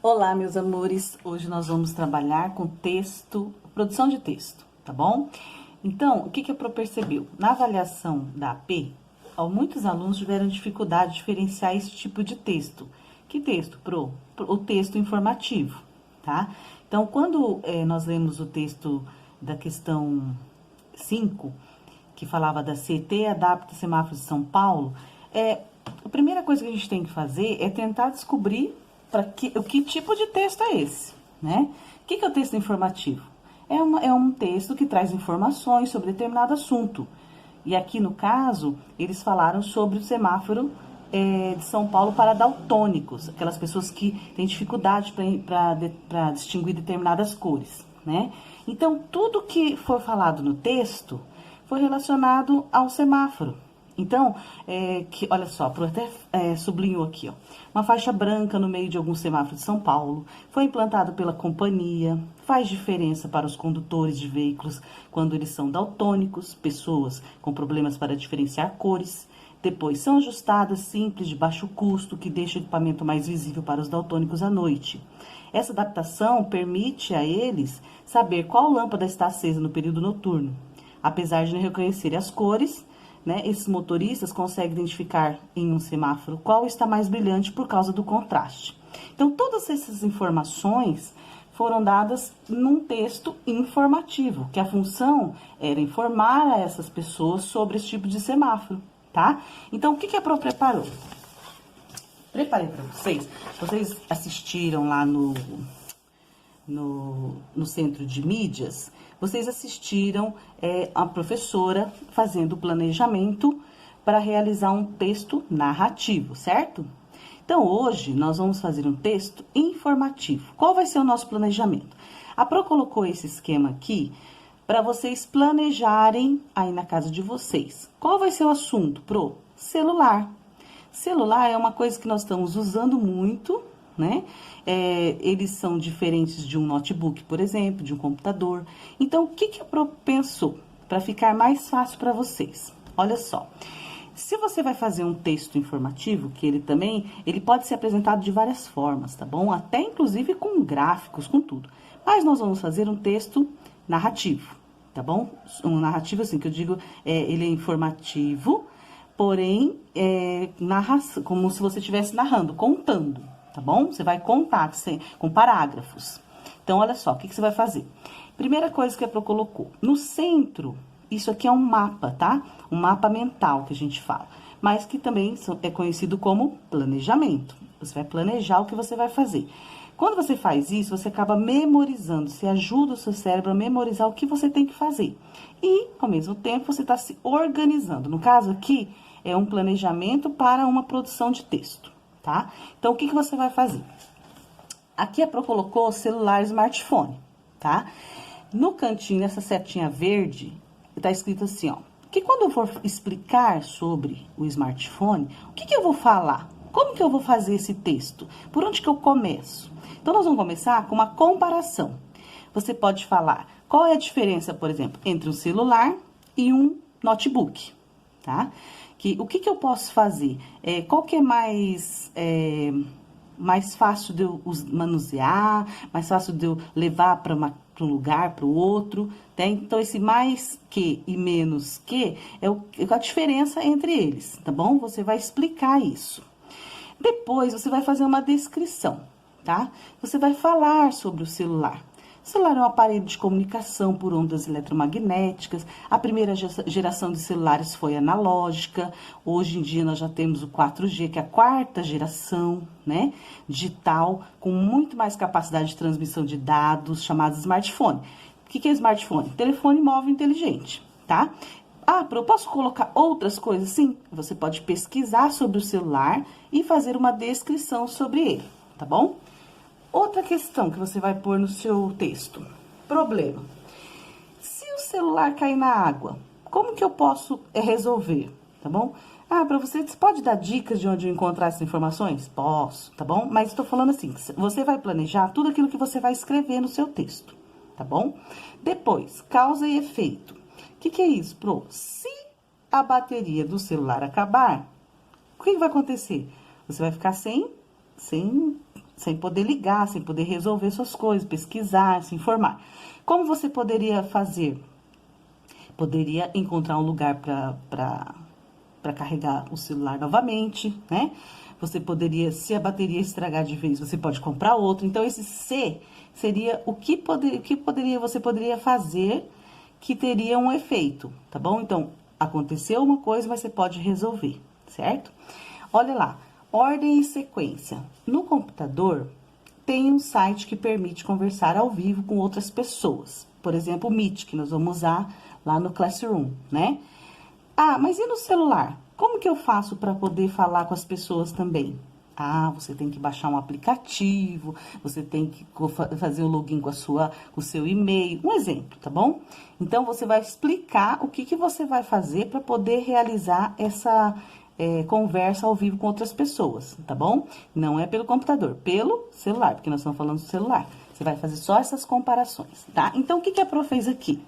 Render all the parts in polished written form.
Olá, meus amores. Hoje nós vamos trabalhar com texto, produção de texto, tá bom? Então, o que a Pro percebeu? Na avaliação da AP, muitos alunos tiveram dificuldade de diferenciar esse tipo de texto. Que texto, Pro? O texto informativo, tá? Então, quando nós lemos o texto da questão 5, que falava da CET Adapta Semáforos de São Paulo, a primeira coisa que a gente tem que fazer é tentar descobrir que tipo de texto é esse, né? O que é o texto informativo? É um texto que traz informações sobre determinado assunto. E aqui, no caso, eles falaram sobre o semáforo de São Paulo para daltônicos, aquelas pessoas que têm dificuldade para distinguir determinadas cores, né? Então, tudo que for falado no texto foi relacionado ao semáforo. Então, olha só, até sublinhou aqui, ó. Uma faixa branca no meio de algum semáforo de São Paulo foi implantado pela companhia, faz diferença para os condutores de veículos quando eles são daltônicos, pessoas com problemas para diferenciar cores. Depois, são ajustadas simples de baixo custo, que deixa o equipamento mais visível para os daltônicos à noite. Essa adaptação permite a eles saber qual lâmpada está acesa no período noturno. Apesar de não reconhecer as cores, né, esses motoristas conseguem identificar em um semáforo qual está mais brilhante por causa do contraste. Então, todas essas informações foram dadas num texto informativo, que a função era informar a essas pessoas sobre esse tipo de semáforo, tá? Então, o que a Pro preparou? Preparei para vocês. Vocês assistiram lá no centro de mídias, vocês assistiram a professora fazendo o planejamento para realizar um texto narrativo, certo? Então, hoje, nós vamos fazer um texto informativo. Qual vai ser o nosso planejamento? A Pro colocou esse esquema aqui para vocês planejarem aí na casa de vocês. Qual vai ser o assunto, Pro? Celular. Celular é uma coisa que nós estamos usando muito, né? Eles são diferentes de um notebook, por exemplo, de um computador. Então, o que a Pro pensou para ficar mais fácil para vocês? Olha só, se você vai fazer um texto informativo, que ele pode ser apresentado de várias formas, tá bom? Até inclusive com gráficos, com tudo. Mas nós vamos fazer um texto narrativo, tá bom? Um narrativo assim, que eu digo, ele é informativo, porém, como se você estivesse narrando, contando, tá bom? Você vai contar com parágrafos. Então, olha só, o que você vai fazer? Primeira coisa que a Pro colocou, no centro, isso aqui é um mapa, tá? Um mapa mental que a gente fala, mas que também é conhecido como planejamento. Você vai planejar o que você vai fazer. Quando você faz isso, você acaba memorizando, você ajuda o seu cérebro a memorizar o que você tem que fazer. E, ao mesmo tempo, você está se organizando. No caso aqui, é um planejamento para uma produção de texto, tá? Então, o que você vai fazer? Aqui a Pro colocou celular e smartphone, tá? No cantinho, nessa setinha verde, tá escrito assim, ó. Que quando eu for explicar sobre o smartphone, o que eu vou falar? Como que eu vou fazer esse texto? Por onde que eu começo? Então, nós vamos começar com uma comparação. Você pode falar qual é a diferença, por exemplo, entre um celular e um notebook, tá? O que eu posso fazer? Qual que é mais fácil de eu manusear, mais fácil de eu levar para um lugar, para o outro, tá? Então, esse mais que e menos que é a diferença entre eles, tá bom? Você vai explicar isso. Depois, você vai fazer uma descrição, tá? Você vai falar sobre o celular. O celular é um aparelho de comunicação por ondas eletromagnéticas. A primeira geração de celulares foi analógica. Hoje em dia, nós já temos o 4G, que é a quarta geração, né? Digital, com muito mais capacidade de transmissão de dados, chamado smartphone. O que é smartphone? Telefone móvel inteligente, tá? Eu posso colocar outras coisas? Sim, você pode pesquisar sobre o celular e fazer uma descrição sobre ele, tá bom? Outra questão que você vai pôr no seu texto. Problema. Se o celular cair na água, como que eu posso resolver, tá bom? Para você pode dar dicas de onde eu encontrar essas informações? Posso, tá bom? Mas estou falando assim, você vai planejar tudo aquilo que você vai escrever no seu texto, tá bom? Depois, causa e efeito. O que é isso, Pro? Se a bateria do celular acabar, o que vai acontecer? Você vai ficar sem sem poder ligar, sem poder resolver suas coisas, pesquisar, se informar. Como você poderia fazer? Poderia encontrar um lugar para carregar o celular novamente, né? Você poderia, se a bateria estragar de vez, você pode comprar outro. Então, esse C seria você poderia fazer que teria um efeito, tá bom? Então, aconteceu uma coisa, mas você pode resolver, certo? Olha lá, ordem e sequência. No computador, tem um site que permite conversar ao vivo com outras pessoas. Por exemplo, o Meet, que nós vamos usar lá no Classroom, né? Ah, mas e no celular? Como que eu faço para poder falar com as pessoas também? Ah, você tem que baixar um aplicativo, você tem que fazer o login com o seu e-mail, um exemplo, tá bom? Então, você vai explicar o que você vai fazer para poder realizar essa conversa ao vivo com outras pessoas, tá bom? Não é pelo computador, pelo celular, porque nós estamos falando do celular. Você vai fazer só essas comparações, tá? Então, o que a Pro fez aqui?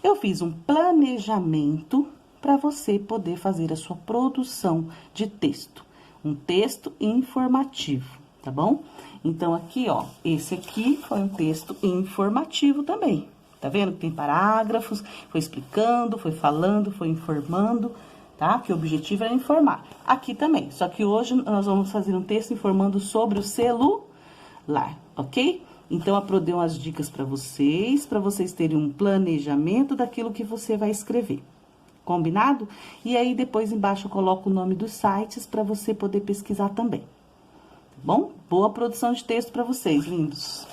Eu fiz um planejamento para você poder fazer a sua produção de texto. Um texto informativo, tá bom? Então, aqui, ó, esse aqui foi um texto informativo também. Tá vendo que tem parágrafos, foi explicando, foi falando, foi informando, tá? Que o objetivo era informar. Aqui também, só que hoje nós vamos fazer um texto informando sobre o celular, ok? Então, a Pro deu umas dicas para vocês terem um planejamento daquilo que você vai escrever. Combinado? E aí, depois embaixo eu coloco o nome dos sites para você poder pesquisar também. Tá bom? Boa produção de texto para vocês, lindos!